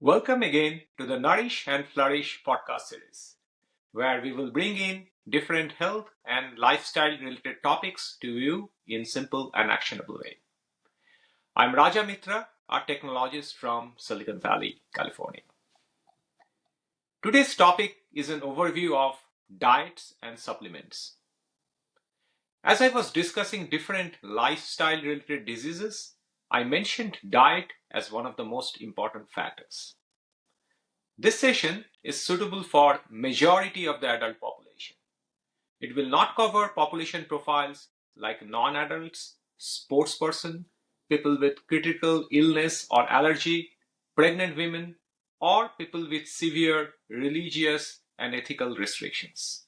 Welcome again to the Nourish and Flourish podcast series, where we will bring in different health and lifestyle related topics to you in simple and actionable way. I'm Raja Mitra, a technologist from Silicon Valley, California. Today's topic is an overview of diets and supplements. As I was discussing different lifestyle related diseases, I mentioned diet as one of the most important factors. This session is suitable for majority of the adult population. It will not cover population profiles like non-adults, sportsperson, people with critical illness or allergy, pregnant women, or people with severe religious and ethical restrictions.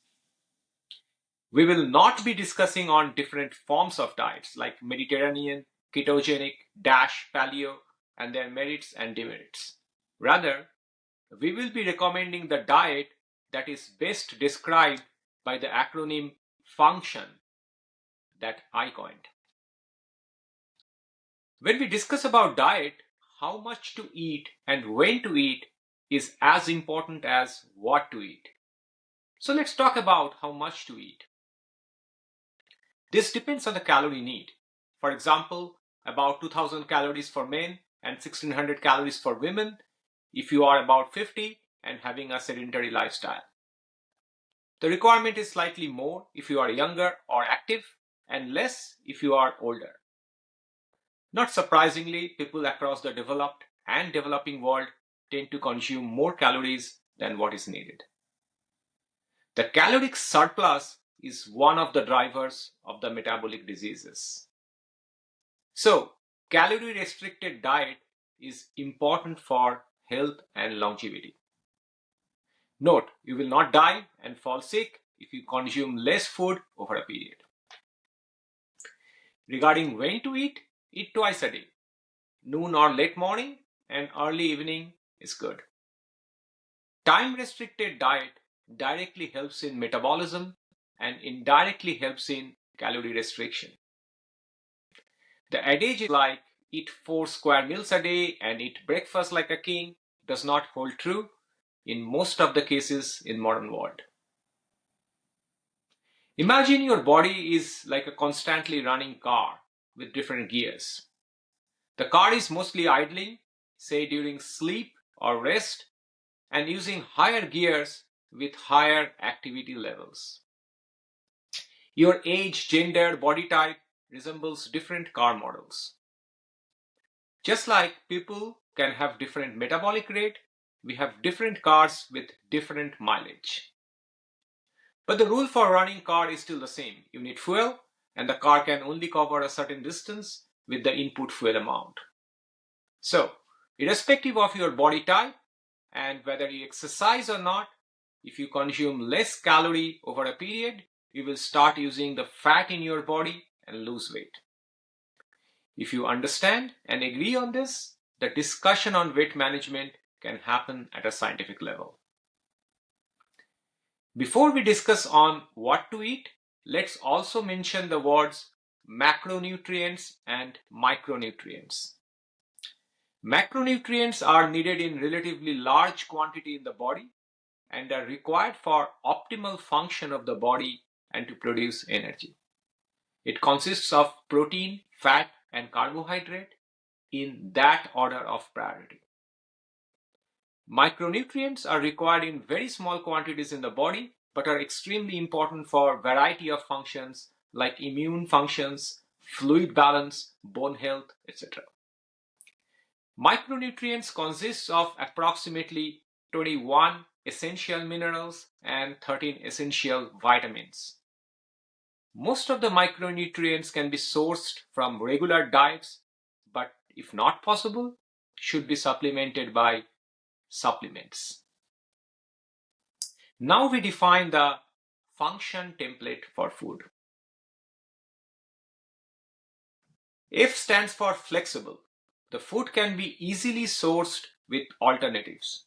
We will not be discussing on different forms of diets like Mediterranean, ketogenic, DASH, paleo, and their merits and demerits. Rather, we will be recommending the diet that is best described by the acronym FUNCTION that I coined. When we discuss about diet, how much to eat and when to eat is as important as what to eat. So let's talk about how much to eat. This depends on the calorie need. For example, about 2000 calories for men and 1600 calories for women if you are about 50 and having a sedentary lifestyle. The requirement is slightly more if you are younger or active and less if you are older. Not surprisingly, people across the developed and developing world tend to consume more calories than what is needed. The caloric surplus is one of the drivers of the metabolic diseases. So, calorie restricted diet is important for health and longevity. Note, you will not die and fall sick if you consume less food over a period. Regarding when to eat twice a day. Noon or late morning and early evening is good. Time restricted diet directly helps in metabolism and indirectly helps in calorie restriction. The adage like eat 4 square meals a day and eat breakfast like a king does not hold true in most of the cases in modern world. Imagine your body is like a constantly running car with different gears. The car is mostly idling, say during sleep or rest, and using higher gears with higher activity levels. Your age, gender, body type resembles different car models. Just like people can have different metabolic rate, we have different cars with different mileage. But the rule for running car is still the same. You need fuel and the car can only cover a certain distance with the input fuel amount. So, irrespective of your body type and whether you exercise or not, if you consume less calorie over a period, you will start using the fat in your body and lose weight. If you understand and agree on this, the discussion on weight management can happen at a scientific level. Before we discuss on what to eat, let's also mention the words macronutrients and micronutrients. Macronutrients are needed in relatively large quantity in the body and are required for optimal function of the body and to produce energy. It consists of protein, fat, and carbohydrate in that order of priority. Micronutrients are required in very small quantities in the body but are extremely important for a variety of functions like immune functions, fluid balance, bone health, etc. Micronutrients consist of approximately 21 essential minerals and 13 essential vitamins. Most of the micronutrients can be sourced from regular diets, but if not possible, should be supplemented by supplements. Now we define the function template for food. F stands for flexible. The food can be easily sourced with alternatives,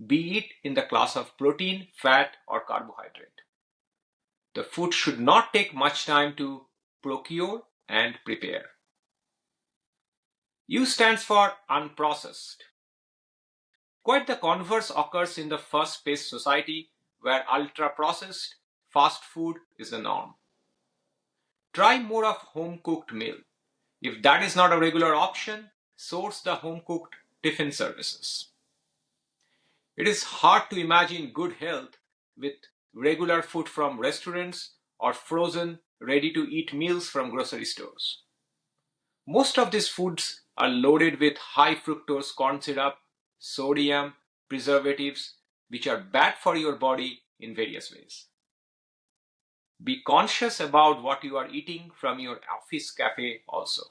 be it in the class of protein, fat, or carbohydrate. The food should not take much time to procure and prepare. U stands for unprocessed. Quite the converse occurs in the fast-paced society where ultra-processed fast food is the norm. Try more of home-cooked meal. If that is not a regular option, source the home-cooked tiffin services. It is hard to imagine good health with regular food from restaurants or frozen, ready-to-eat meals from grocery stores. Most of these foods are loaded with high fructose corn syrup, sodium, preservatives, which are bad for your body in various ways. Be conscious about what you are eating from your office cafe also.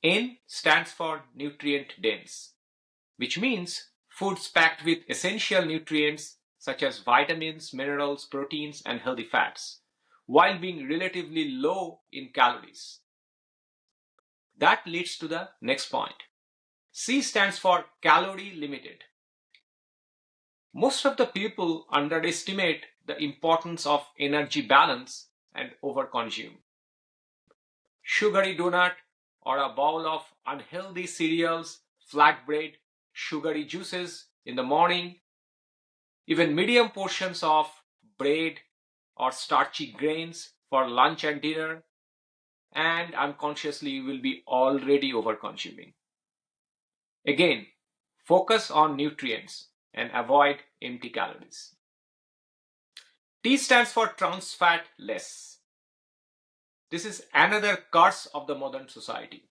N stands for nutrient dense, which means foods packed with essential nutrients such as vitamins, minerals, proteins, and healthy fats, while being relatively low in calories. That leads to the next point. C stands for calorie limited. Most of the people underestimate the importance of energy balance and overconsume. Sugary donut or a bowl of unhealthy cereals, flatbread, sugary juices in the morning, even medium portions of bread or starchy grains for lunch and dinner, and unconsciously you will be already over-consuming. Again, focus on nutrients and avoid empty calories. T stands for trans fat less. This is another curse of the modern society.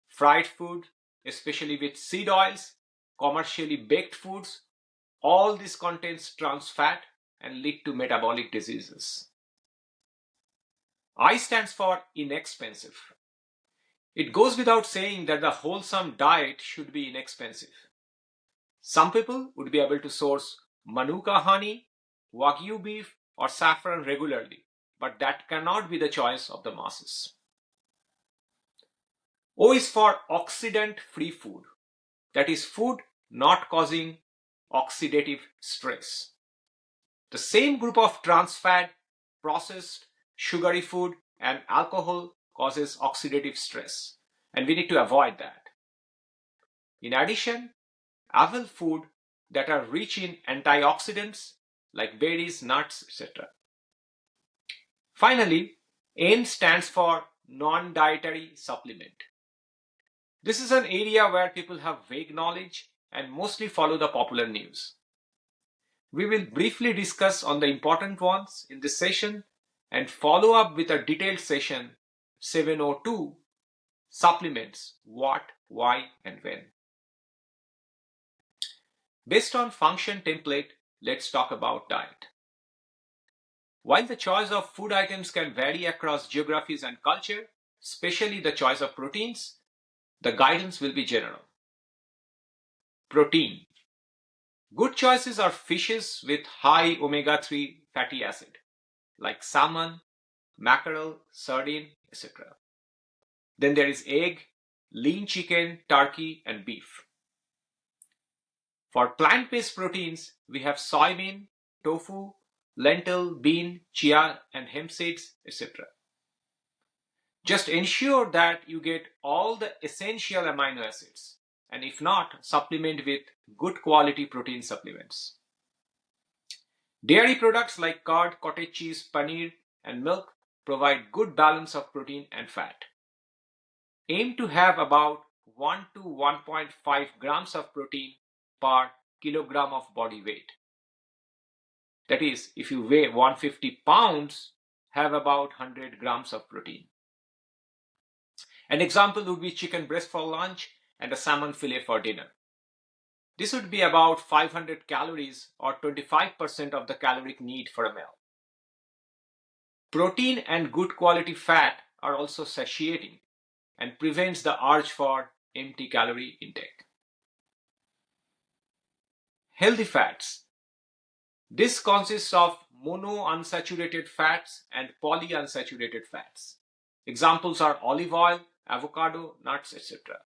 Fried food, especially with seed oils, commercially baked foods, all this contains trans fat and lead to metabolic diseases. I stands for inexpensive. It goes without saying that the wholesome diet should be inexpensive. Some people would be able to source Manuka honey, Wagyu beef, or saffron regularly, but that cannot be the choice of the masses. O is for oxidant-free food, that is food not causing oxidative stress. The same group of trans fat, processed, sugary food, and alcohol causes oxidative stress, and we need to avoid that. In addition, avoid food that are rich in antioxidants like berries, nuts, etc. Finally, N stands for non-dietary supplement. This is an area where people have vague knowledge and mostly follow the popular news. We will briefly discuss on the important ones in this session and follow up with a detailed session 702, supplements, what, why, and when. Based on function template, let's talk about diet. While the choice of food items can vary across geographies and culture, especially the choice of proteins, the guidance will be general. Protein. Good choices are fishes with high omega-3 fatty acid, like salmon, mackerel, sardine, etc. Then there is egg, lean chicken, turkey, and beef. For plant-based proteins, we have soybean, tofu, lentil, bean, chia, and hemp seeds, etc. Just ensure that you get all the essential amino acids, and if not, supplement with good quality protein supplements. Dairy products like curd, cottage cheese, paneer, and milk provide good balance of protein and fat. Aim to have about 1 to 1.5 grams of protein per kilogram of body weight. That is, if you weigh 150 pounds, have about 100 grams of protein. An example would be chicken breast for lunch and a salmon fillet for dinner. This would be about 500 calories or 25% of the caloric need for a meal. Protein and good quality fat are also satiating and prevents the urge for empty calorie intake. Healthy fats. This consists of monounsaturated fats and polyunsaturated fats. Examples are olive oil, avocado, nuts, etc.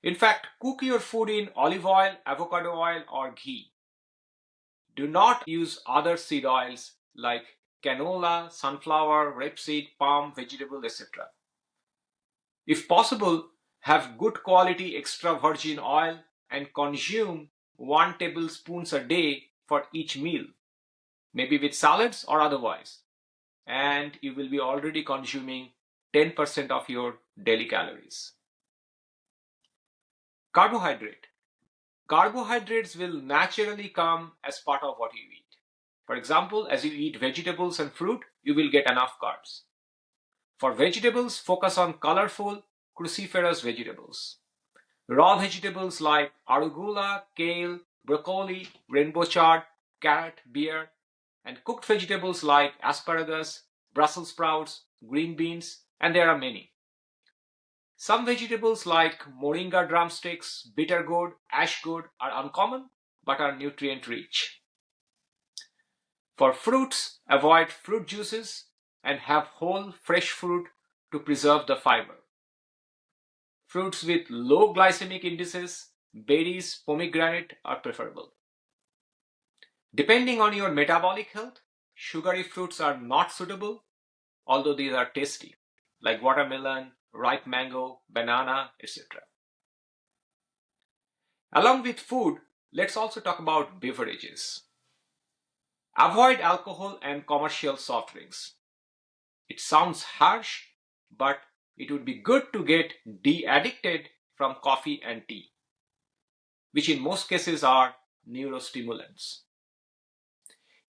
In fact, cook your food in olive oil, avocado oil, or ghee. Do not use other seed oils like canola, sunflower, rapeseed, palm, vegetable, etc. If possible, have good quality extra virgin oil, and consume 1 tablespoon a day for each meal, maybe with salads or otherwise, and you will be already consuming 10% of your daily calories. Carbohydrate. Carbohydrates will naturally come as part of what you eat. For example, as you eat vegetables and fruit, you will get enough carbs. For vegetables, focus on colorful, cruciferous vegetables. Raw vegetables like arugula, kale, broccoli, rainbow chard, carrot, beer, and cooked vegetables like asparagus, Brussels sprouts, green beans, and there are many. Some vegetables like moringa drumsticks, bitter gourd, ash gourd are uncommon but are nutrient rich. For fruits, avoid fruit juices and have whole fresh fruit to preserve the fiber. Fruits with low glycemic indices, berries, pomegranate are preferable. Depending on your metabolic health, sugary fruits are not suitable, although these are tasty, like watermelon, ripe mango, banana, etc. Along with food, let's also talk about beverages. Avoid alcohol and commercial soft drinks. It sounds harsh, but it would be good to get de-addicted from coffee and tea, which in most cases are neurostimulants.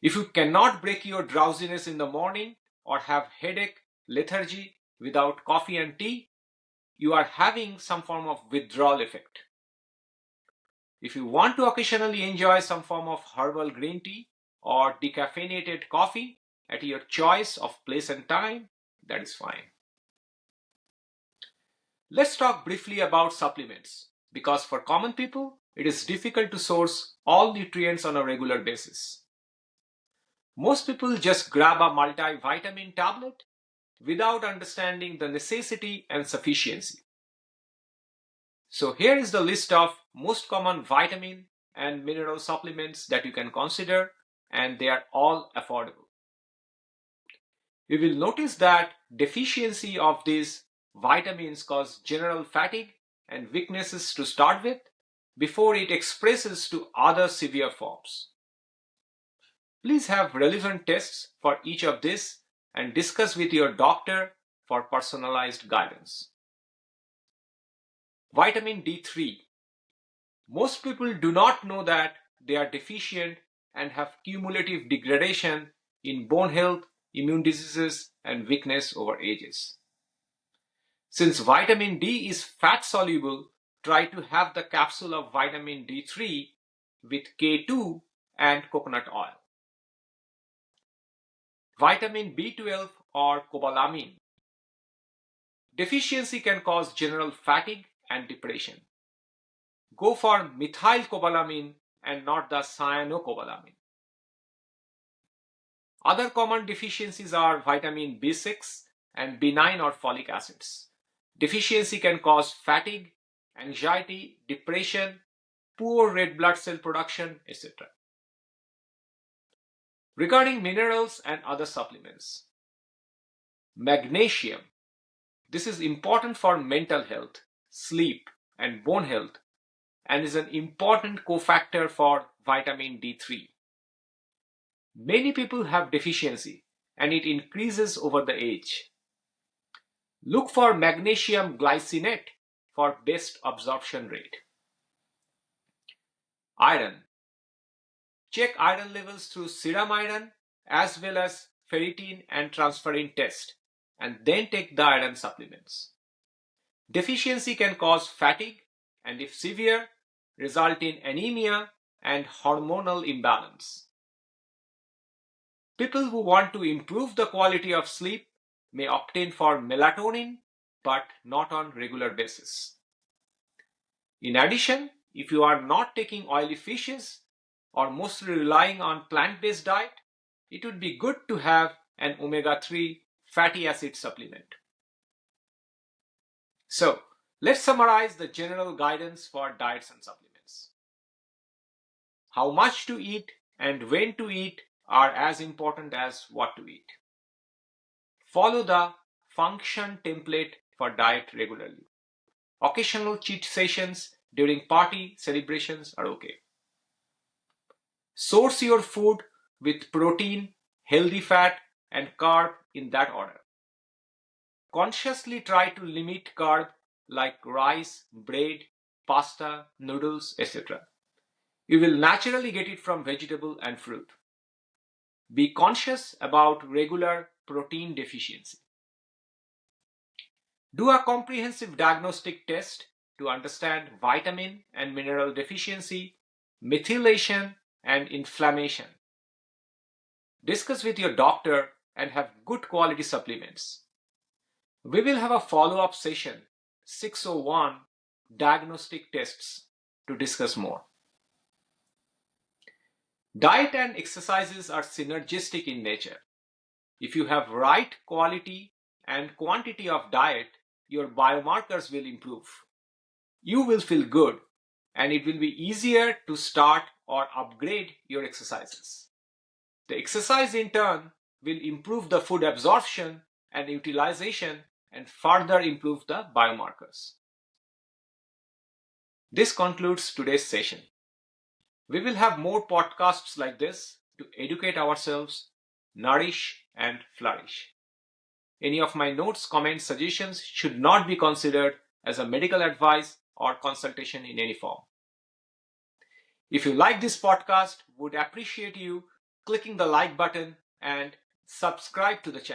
If you cannot break your drowsiness in the morning or have headache, lethargy without coffee and tea, you are having some form of withdrawal effect. If you want to occasionally enjoy some form of herbal green tea or decaffeinated coffee at your choice of place and time, that is fine. Let's talk briefly about supplements, because for common people, it is difficult to source all nutrients on a regular basis. Most people just grab a multivitamin tablet without understanding the necessity and sufficiency. So here is the list of most common vitamin and mineral supplements that you can consider, and they are all affordable. You will notice that deficiency of these vitamins cause general fatigue and weaknesses to start with before it expresses to other severe forms. Please have relevant tests for each of these and discuss with your doctor for personalized guidance. Vitamin D3. Most people do not know that they are deficient and have cumulative degradation in bone health, immune diseases, and weakness over ages. Since vitamin D is fat soluble, try to have the capsule of vitamin D3 with K2 and coconut oil. Vitamin B12 or cobalamin. Deficiency can cause general fatigue and depression. Go for methylcobalamin and not the cyanocobalamin. Other common deficiencies are vitamin B6 and B9 or folic acids. Deficiency can cause fatigue, anxiety, depression, poor red blood cell production, etc. Regarding minerals and other supplements. Magnesium. This is important for mental health, sleep, and bone health, and is an important cofactor for vitamin D3. Many people have deficiency and it increases over the age. Look for magnesium glycinate for best absorption rate. Iron. Check iron levels through serum iron as well as ferritin and transferrin test, and then take the iron supplements. Deficiency can cause fatigue and, if severe, result in anemia and hormonal imbalance. People who want to improve the quality of sleep may obtain for melatonin, but not on regular basis. In addition, if you are not taking oily fishes or mostly relying on plant-based diet, it would be good to have an omega-3 fatty acid supplement. So, let's summarize the general guidance for diets and supplements. How much to eat and when to eat are as important as what to eat. Follow the function template for diet regularly. Occasional cheat sessions during party celebrations are okay. Source your food with protein, healthy fat, and carb in that order. Consciously try to limit carb like rice, bread, pasta, noodles, etc. You will naturally get it from vegetable and fruit. Be conscious about regular protein deficiency. Do a comprehensive diagnostic test to understand vitamin and mineral deficiency, methylation, and inflammation. Discuss with your doctor and have good quality supplements. We will have a follow-up session, 601 diagnostic tests, to discuss more. Diet and exercises are synergistic in nature. If you have right quality and quantity of diet, your biomarkers will improve. You will feel good, and it will be easier to start or upgrade your exercises. The exercise in turn will improve the food absorption and utilization and further improve the biomarkers. This concludes today's session. We will have more podcasts like this to educate ourselves, nourish, and flourish. Any of my notes, comments, suggestions should not be considered as a medical advice or consultation in any form. If you like this podcast, would appreciate you clicking the like button and subscribe to the channel.